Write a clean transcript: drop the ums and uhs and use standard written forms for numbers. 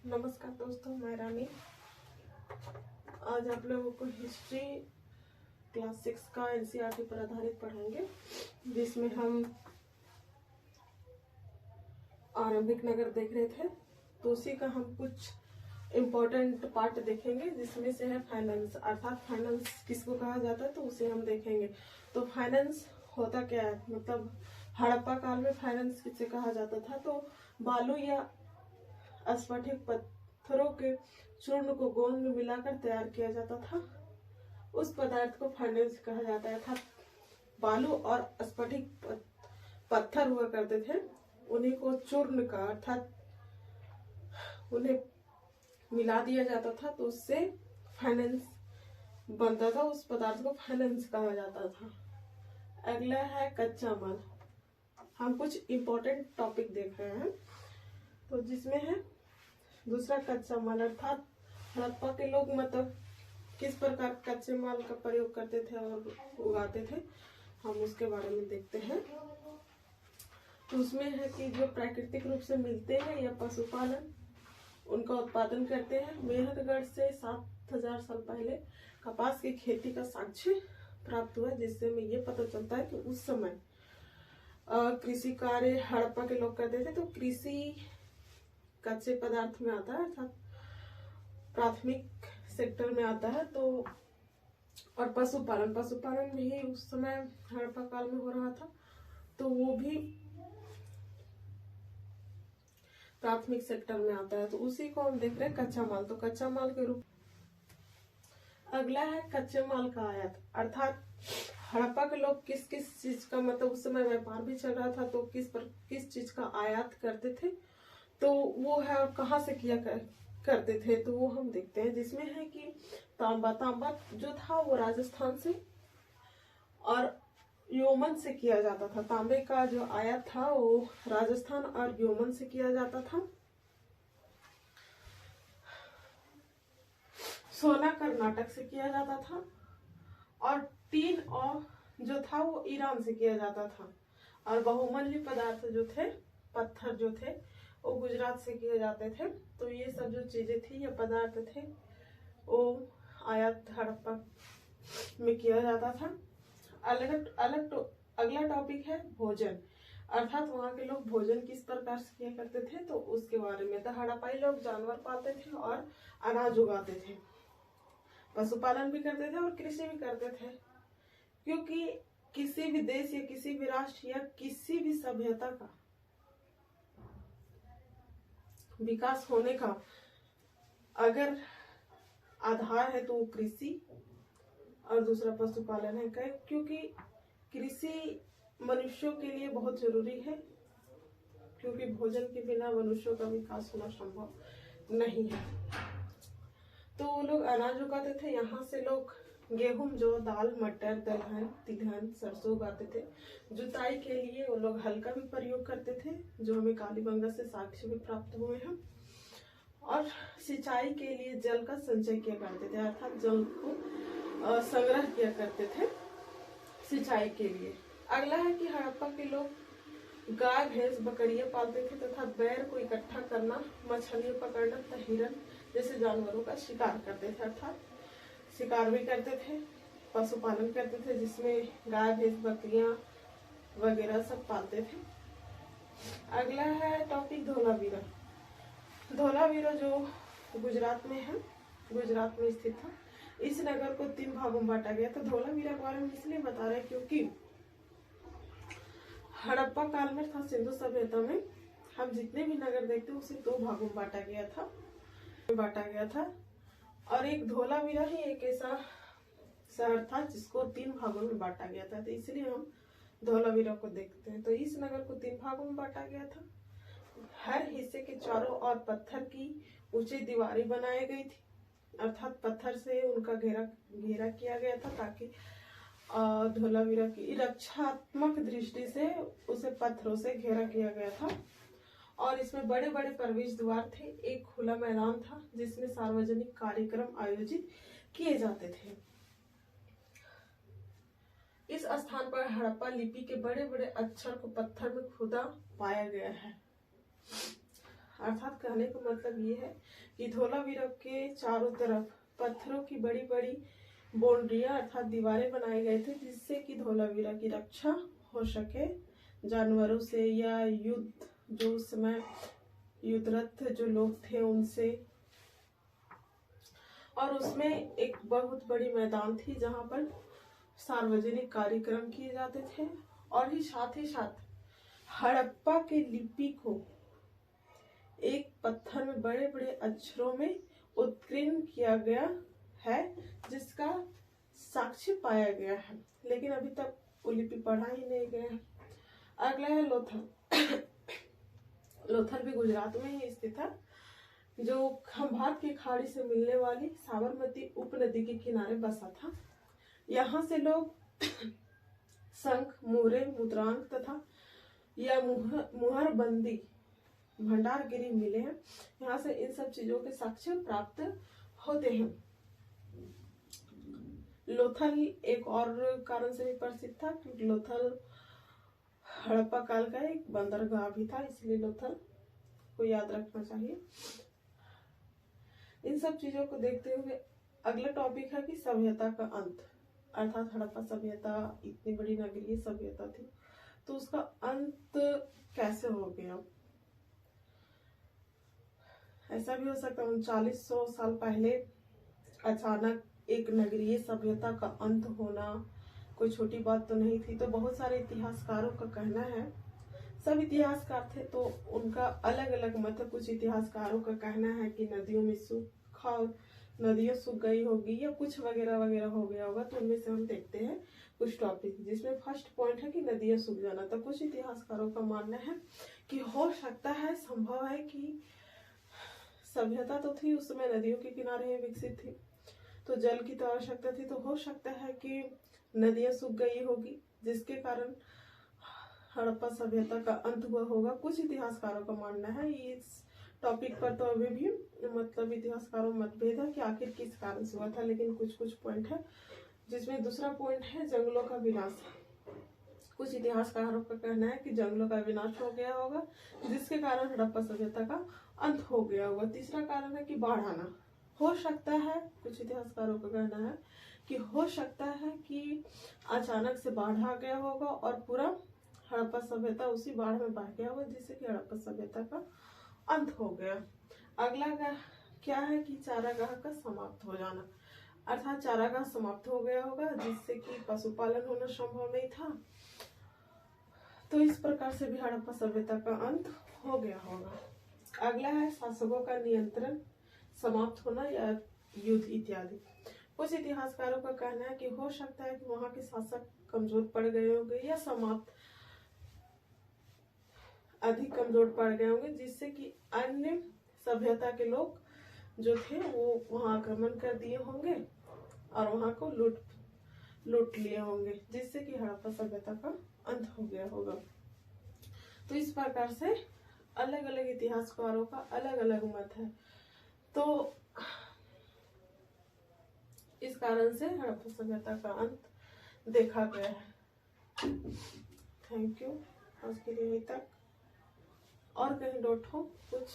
नमस्कार दोस्तों, मैं रानी। आज आप लोगों को हिस्ट्री क्लास 6 का एनसीईआरटी पर आधारित पढ़ाएंगे, जिसमें हम आरंभिक नगर देख रहे थे। तो उसी का हम कुछ इम्पोर्टेंट पार्ट देखेंगे, जिसमें से है फाइनेंस। अर्थात फाइनेंस किसको कहा जाता है तो उसे हम देखेंगे। तो फाइनेंस होता क्या है, मतलब हड़प्पा काल में फाइनेंस किसे कहा जाता था। तो बालू या स्फटिक पत्थरों के चूर्ण को गोंद में मिलाकर तैयार किया जाता था। उस पदार्थ को फाइनेंस कहा जाता है। बालू और स्फटिक पत्थर हुआ करते थे, उन्हीं को चूर्ण का अर्थात उन्हें मिला दिया जाता था, तो उससे फाइनेंस बनता था। उस पदार्थ को फाइनेंस कहा जाता था। अगला है कच्चा माल। हम कुछ इम्पोर्टेंट टॉपिक देख रहे हैं, तो जिसमें है दूसरा कच्चा माल। अर्थात हड़प्पा के लोग मतलब किस प्रकार कच्चे माल का प्रयोग करते थे और उगाते थे, हम उसके बारे में देखते हैं। तो उसमें है कि जो प्राकृतिक रूप से मिलते हैं या पशुपालन, उनका उत्पादन करते हैं। मेहरगढ़ से 7000 साल पहले कपास की खेती का साक्ष्य प्राप्त हुआ, जिससे हमें ये पता चलता है कि उस समय कृषि कार्य हड़प्पा के लोग करते थे। तो कृषि कच्चे पदार्थ में आता है, अर्थात प्राथमिक सेक्टर में आता है। तो और पशुपालन भी उस समय हड़प्पा काल में हो रहा था, तो वो भी प्राथमिक सेक्टर में आता है। तो उसी को हम देख रहे हैं कच्चा माल। तो कच्चा माल के रूप अगला है कच्चे माल का आयात। अर्थात हड़प्पा के लोग किस किस चीज का, मतलब उस समय व्यापार भी चल रहा था, तो किस चीज का आयात करते थे, तो वो है और कहाँ से किया करते थे, तो वो हम देखते हैं। जिसमें है कि तांबा जो था वो राजस्थान से और योमन से किया जाता था। तांबे का जो आयात था वो राजस्थान और योमन से किया जाता था। सोना कर्नाटक से किया जाता था, और टीन और जो था वो ईरान से किया जाता था। और बहुमूल्य पदार्थ जो थे, पत्थर जो थे, वो गुजरात से किए जाते थे। तो ये सब जो चीजें थी या पदार्थ थे, वो आयात हड़प्पा में किया जाता था। अगला टॉपिक है भोजन। अर्थात वहाँ के लोग भोजन किस प्रकार से किया करते थे, तो उसके बारे में। तो हड़प्पाई लोग जानवर पालते थे और अनाज उगाते थे, पशुपालन भी करते थे और कृषि भी करते थे। क्योंकि किसी भी देश या किसी भी राष्ट्र या किसी भी सभ्यता का विकास होने का अगर आधार है तो वो कृषि और दूसरा पशुपालन है। क्योंकि कृषि मनुष्यों के लिए बहुत जरूरी है, क्योंकि भोजन के बिना मनुष्यों का विकास होना संभव नहीं है। तो वो लोग अनाज उगाते थे। यहाँ से लोग गेहूं, जौ, दाल, मटर, दलहन, तिलहन, सरसों उगाते थे। जुताई के लिए वो लोग हल का भी प्रयोग करते थे, जो हमें कालीबंगा से साक्ष्य भी प्राप्त हुए हैं। और सिंचाई के लिए जल का संचय किया करते थे, अर्थात जल को संग्रह किया करते थे सिंचाई के लिए। अगला है कि हड़प्पा के लोग गाय, भैंस, बकरियां पालते थे तथा बैर को इकट्ठा करना, मछलियां पकड़ना तथा हिरन जैसे जानवरों का शिकार करते थे। अर्थात शिकार भी करते थे, पशुपालन करते थे, जिसमें गाय, भैंस, बकरियां वगैरह सब पालते थे। अगला है टॉपिक धोलावीरा। धोलावीरा जो गुजरात में है, गुजरात में स्थित था। इस नगर को 3 भागों में बांटा गया। तो धोलावीरा के बारे में इसलिए बता रहे हैं क्योंकि हड़प्पा काल में था, सिंधु सभ्यता में हम जितने भी नगर देखते हैं उसे 2 भागों में बांटा गया था। और एक धोलावीरा ही एक ऐसा शहर था जिसको 3 भागों में बांटा गया था, तो इसलिए हम धोलावीरा को देखते हैं। तो इस नगर को 3 भागों में बांटा गया था। हर हिस्से के चारों ओर पत्थर की ऊंची दीवारें बनाई गई थी, अर्थात पत्थर से उनका घेरा किया गया था, ताकि धोलावीरा की रक्षात्मक दृष्टि से उसे पत्थरों से घेरा किया गया था। और इसमें बड़े बड़े प्रवेश द्वार थे। एक खुला मैदान था जिसमें सार्वजनिक कार्यक्रम आयोजित किए जाते थे। इस स्थान पर हड़प्पा लिपि के बड़े बड़े अक्षर को पत्थर में खुदा पाया गया है। अर्थात कहने का मतलब ये है कि धोलावीरा के चारों तरफ पत्थरों की बड़ी बड़ी बाउंड्रियां अर्थात दीवारें बनाए गए थे, जिससे कि धोलावीरा की रक्षा हो सके जानवरों से या युद्ध, जो उस समय युद्धरत जो लोग थे उनसे। और उसमें एक बहुत बड़ी मैदान थी जहां पर सार्वजनिक कार्यक्रम किए जाते थे। और ही साथ हड़प्पा के लिपि को एक पत्थर में बड़े बड़े अक्षरों में उत्कीर्ण किया गया है, जिसका साक्ष्य पाया गया है, लेकिन अभी तक वो लिपि पढ़ा ही नहीं गया है। अगला है लोथल। लोथल भी गुजरात में ही स्थित है, जो खंभात की खाड़ी से मिलने वाली साबरमती उपनदी के किनारे बसा था। यहाँ से लोग शंख, मुहरे, मुद्रांक तथा या मुहरबंदी भंडारगिरी मिले हैं। यहाँ से इन सब चीजों के साक्ष्य प्राप्त होते हैं। लोथल एक और कारण से भी प्रसिद्ध था, क्योंकि लोथल हड़प्पा काल का एक बंदरगाह भी था, इसलिए लोथल को याद रखना चाहिए। इन सब चीजों को देखते हुए अगला टॉपिक है कि सभ्यता का अंत, अर्थात हड़प्पा सभ्यता इतनी बड़ी नगरीय सभ्यता थी, तो उसका अंत कैसे हो गया। ऐसा भी हो सकता है 3900 साल पहले अचानक एक नगरीय सभ्यता का अंत होना कोई छोटी बात तो नहीं थी। तो बहुत सारे इतिहासकारों का कहना है, सब इतिहासकार थे तो उनका अलग अलग मत है। कुछ इतिहासकारों का कहना है कि नदियां सूख गई होगी या कुछ वगैरह वगैरह हो गया होगा। तो उनमें से हम देखते हैं कुछ टॉपिक, जिसमें फर्स्ट पॉइंट है कि नदियां सूख जाना। तो कुछ इतिहासकारों का मानना है कि हो सकता है, संभव है कि सभ्यता तो थी उस समय, नदियों के किनारे ही विकसित थी, तो जल की तो आवश्यकता थी। तो हो सकता है कि नदियां सूख गई होगी, जिसके कारण हड़प्पा सभ्यता का अंत हुआ होगा। कुछ इतिहासकारों का मानना है। इस टॉपिक पर तो अभी भी मतलब इतिहासकारों मतभेद है कि आखिर किस कारण से हुआ था, लेकिन कुछ पॉइंट है। जिसमें दूसरा पॉइंट है जंगलों का विनाश। कुछ इतिहासकारों का कहना है कि जंगलों का विनाश हो गया होगा, जिसके कारण हड़प्पा सभ्यता का अंत हो गया होगा। तीसरा कारण है कि बाढ़ आना। हो सकता है, कुछ इतिहासकारों का कहना है कि हो सकता है कि अचानक से बाढ़ आ गया होगा और पूरा हड़प्पा सभ्यता उसी बाढ़ में बह गया होगा, जिससे कि हड़प्पा सभ्यता का अंत हो गया। अगला क्या है कि चारागाह का समाप्त हो जाना, अर्थात चारागाह समाप्त हो गया होगा, जिससे कि पशुपालन होना संभव नहीं था। तो इस प्रकार से भी हड़प्पा सभ्यता का अंत हो गया होगा। अगला है शासकों का नियंत्रण समाप्त होना या युद्ध इत्यादि। कुछ इतिहासकारों का कहना है कि हो सकता है कि वहां के शासक कमजोर पड़ गए होंगे या अधिक कमजोर पड़ गए होंगे, जिससे कि अन्य सभ्यता के लोग जो थे वो वहां आक्रमण कर दिए होंगे और वहां को लूट लिए होंगे, जिससे कि हड़प्पा सभ्यता का अंत हो गया होगा। तो इस प्रकार से अलग अलग इतिहासकारों का अलग अलग मत है। तो इस कारण से हड़प्पा सभ्यता का अंत देखा गया है। थैंक यू, आज के लिए यहीं तक। और कहीं डाउट हो कुछ